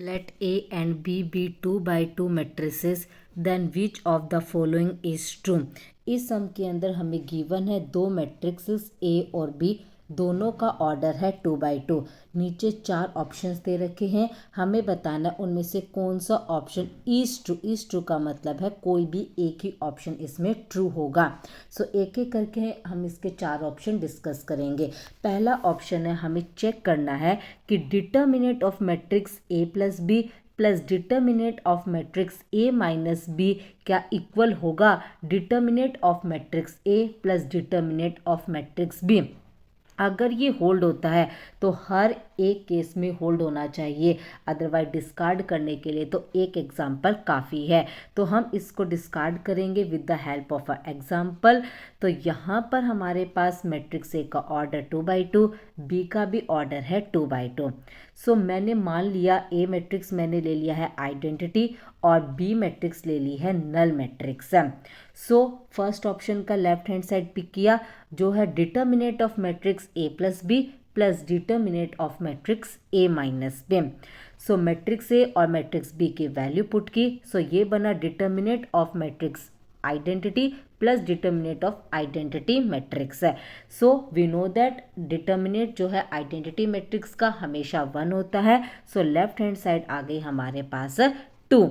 Let A and B be 2 by 2 matrices, then which of the following is true? इस सम के अंदर हमें given है दो मैट्रिक्सेस A और B, दोनों का ऑर्डर है 2 बाई 2। नीचे 4 ऑप्शंस दे रखे हैं, हमें बताना उनमें से कौन सा option is true. Is true का मतलब है कोई भी एक ही ऑप्शन इसमें ट्रू होगा। सो एक एक करके हम इसके 4 ऑप्शन डिस्कस करेंगे। पहला ऑप्शन है, हमें चेक करना है कि determinant of matrix A plus B plus determinant of matrix A minus B क्या इक्वल होगा determinant of matrix A plus determinant of matrix B। अगर ये होल्ड होता है तो हर एक केस में होल्ड होना चाहिए, अदरवाइज डिस्कार्ड करने के लिए तो एक एग्जाम्पल काफ़ी है। तो हम इसको डिस्कार्ड करेंगे with the help of a example. तो यहाँ पर हमारे पास मैट्रिक्स ए का ऑर्डर 2 बाई 2, बी का भी ऑर्डर है 2 बाई 2। सो मैंने मान लिया ए मैट्रिक्स मैंने ले लिया है आइडेंटिटी और बी मैट्रिक्स ले ली है null matrix. So first option का लेफ्ट हैंड साइड पिक किया जो है determinant of matrix A plus B plus determinant of matrix A minus B. So matrix A और मैट्रिक्स बी की वैल्यू पुट की। सो ये बना determinant of matrix identity plus determinant of identity matrix है। So we know that determinant जो है identity matrix का हमेशा 1 होता है। सो लेफ्ट हैंड साइड आ गई हमारे पास 2।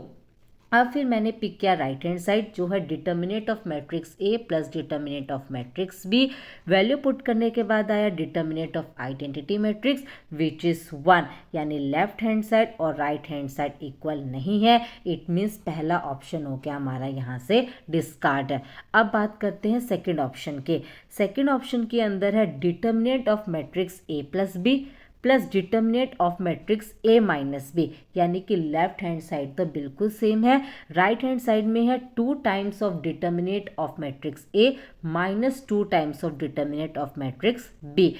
अब फिर मैंने पिक किया राइट हैंड साइड जो है determinant of matrix A plus determinant of matrix B. Value put करने के बाद आया determinant of identity matrix which is 1, यानी लेफ्ट हैंड साइड और राइट हैंड साइड इक्वल नहीं है। इट मीन्स पहला ऑप्शन हो गया हमारा यहाँ से डिस्कार्ड। अब बात करते हैं सेकेंड ऑप्शन के। सेकेंड ऑप्शन के अंदर है determinant of matrix A plus B plus determinant of matrix A minus B, यानी कि लेफ्ट हैंड साइड तो बिल्कुल सेम है। राइट हैंड साइड में है 2 times of determinant of matrix A minus 2 times of determinant of matrix B.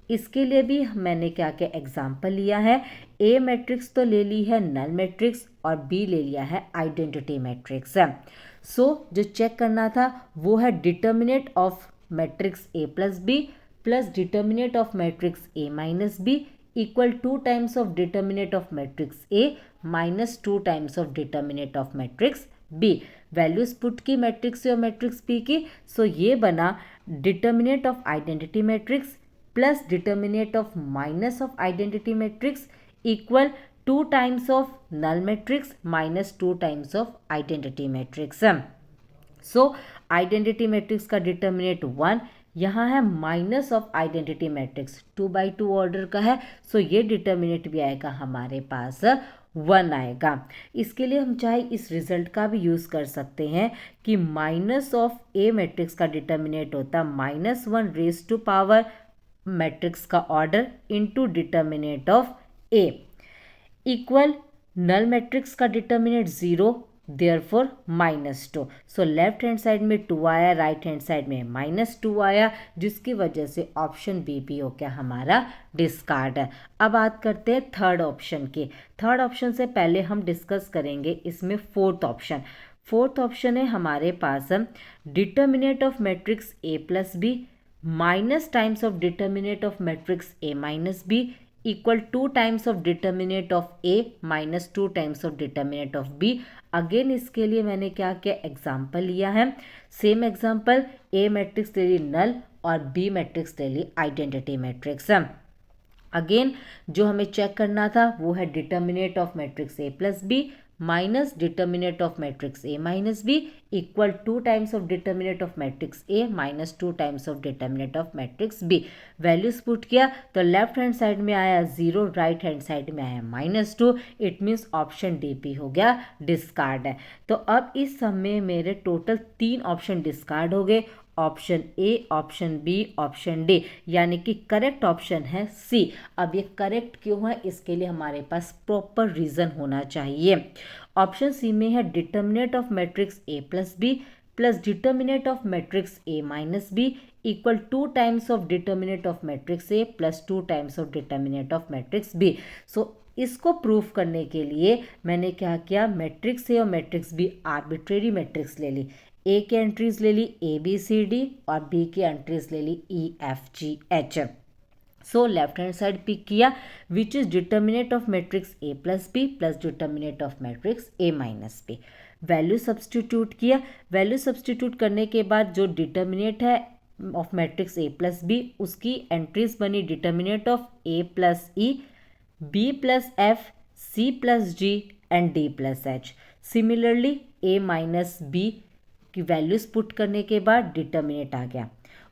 इसके लिए भी मैंने क्या क्या एग्जाम्पल लिया है। ए मैट्रिक्स तो ले ली है नल मैट्रिक्स और बी ले लिया है आइडेंटिटी मैट्रिक्स। सो जो चेक करना था वो है determinant of matrix A plus B plus determinant of matrix A minus B equal 2 times of determinant of matrix A minus 2 times of determinant of matrix B. Values put की matrix A और matrix B की। So ये बना determinant of identity matrix plus determinant of minus of identity matrix equal 2 times of null matrix minus 2 times of identity matrix. So identity matrix का determinant 1, यहाँ है minus of identity matrix 2 by 2 order का है। सो ये determinant भी आएगा हमारे पास 1 आएगा। इसके लिए हम चाहे इस रिजल्ट का भी यूज़ कर सकते हैं कि माइनस ऑफ ए मैट्रिक्स का डिटर्मिनेंट होता है -1 रेज टू पावर मैट्रिक्स का order into determinant of A equal null matrix का determinant 0 therefore -2। So left hand side में 2 आया, राइट हैंड साइड में -2 आया, जिसकी वजह से ऑप्शन बी भी हो गया हमारा डिस्कार्ड है। अब बात करते हैं थर्ड ऑप्शन की। थर्ड ऑप्शन से पहले हम डिस्कस करेंगे इसमें फोर्थ ऑप्शन। फोर्थ ऑप्शन है हमारे पास determinant of matrix A plus B minus times of determinant of matrix A minus B equal 2 times of determinant of A minus 2 times of determinant of B. Again इसके लिए मैंने क्या क्या example लिया है, सेम एग्जाम्पल, ए matrix ले ली नल और B matrix ले ली आइडेंटिटी मैट्रिक्स। अगेन जो हमें चेक करना था वो है determinant of matrix A plus B minus determinant of matrix A minus B equal 2 times of determinant of matrix A minus 2 times of determinant of matrix B. Values put किया तो left hand side में आया 0, right hand side में आया -2। It means option D P हो गया discard है। तो अब इस समय मेरे टोटल 3 ऑप्शन डिस्कार्ड हो गए, option A, option B, option D, यानी कि करेक्ट ऑप्शन है सी। अब ये करेक्ट क्यों है, इसके लिए हमारे पास प्रॉपर रीजन होना चाहिए। ऑप्शन सी में है determinant of matrix A plus B plus determinant of matrix A minus B equal 2 times of determinant of matrix A plus 2 times of determinant of matrix B. So इसको proof करने के लिए मैंने क्या किया, matrix A और matrix B arbitrary matrix ले ली। ए की एंट्रीज ले ली A B C D और बी की एंट्रीज ले ली E F G H। So left hand side pick किया which is determinant of matrix A plus B plus determinant of matrix A minus B. Value substitute किया, value substitute करने के बाद जो डिटर्मिनेंट है of matrix A plus B उसकी entries बनी determinant of A plus E, B plus F, C plus ji and D plus H. Similarly A minus B की values put करने के बाद डिटर्मिनेंट आ गया।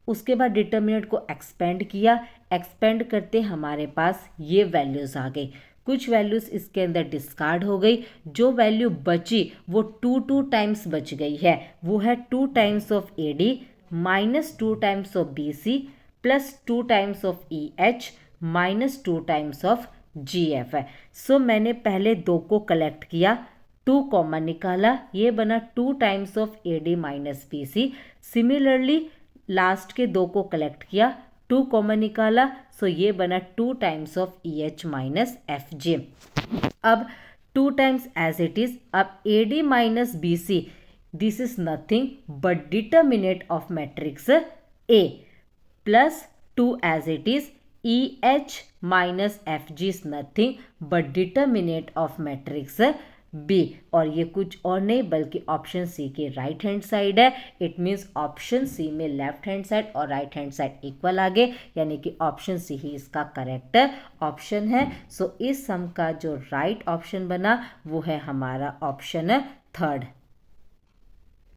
उसके बाद डिटर्मिनेंट को एक्सपेंड किया, एक्सपेंड करते हमारे पास ये वैल्यूज़ आ गई। कुछ वैल्यूज़ इसके अंदर डिस्कार्ड हो गई, जो वैल्यू बची वो 2 टाइम्स बच गई है, वो है 2 times of A D minus 2 times of B C plus 2 times of E H minus 2 times of G F है। सो मैंने पहले 2 को कलेक्ट किया, 2 कॉमन निकाला, ये बना 2 times of A D minus B C. Similarly last के 2 को कलेक्ट किया, 2 कॉमन निकाला, सो ये बना 2 times of E H minus F J. अब 2 टाइम्स एज इट इज, अब A D minus B C this is nothing but determinant of matrix A plus 2 as it is E H minus F G is nothing but determinant of matrix B, और ये कुछ और नहीं बल्कि option C के right hand side है। It means option C में left hand side और राइट हैंड साइड इक्वल आ गए, यानी कि ऑप्शन सी ही इसका करेक्ट ऑप्शन है। सो इस सम का जो राइट ऑप्शन बना वो है हमारा ऑप्शन थर्ड।